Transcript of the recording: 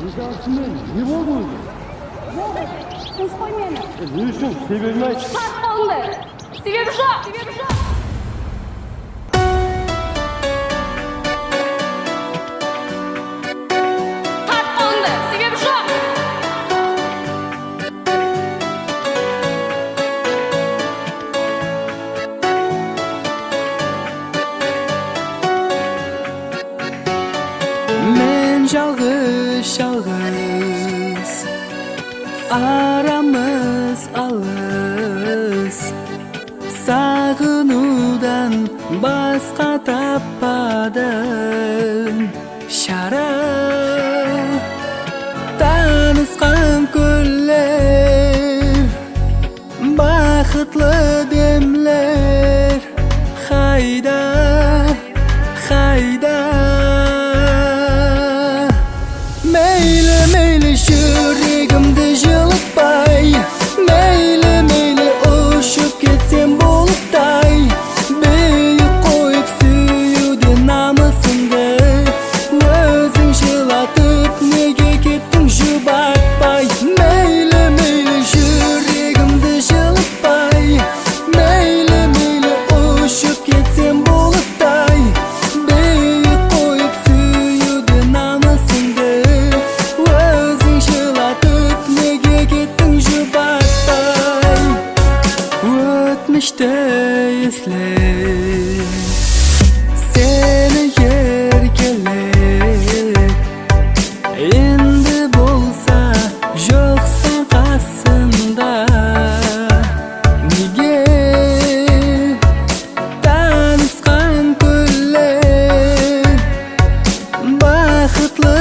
Ешақшымен не болды өзі? Болды, сіз қой мені. Не үшін? Себебін айт. Тат қолыңды. Себебі жоқ. Тат қолыңды. Себебі жоқ. Men жалғыз арамыз алыс, сағынудан басқа таппадым шара. Танысқан күндер, бақытлы демлер, қайда Мейлі жүрегімді жылытпай, мейлі ұшып кетсем бұлттай, биік қойып сүюден намысыңды өзің жылатып неге кеттің жұбатпай. Мейлі жүрегімді жылытпай, мейлі ұшып кетсем бұлттай, биік қойып сүюден намысыңды өзің жылатып неге кеттің жұбатпай. Өтмішті естіліп сені еркелеп, енді болса жоқсың қасымда. Неге танысқан күндер, бақытлы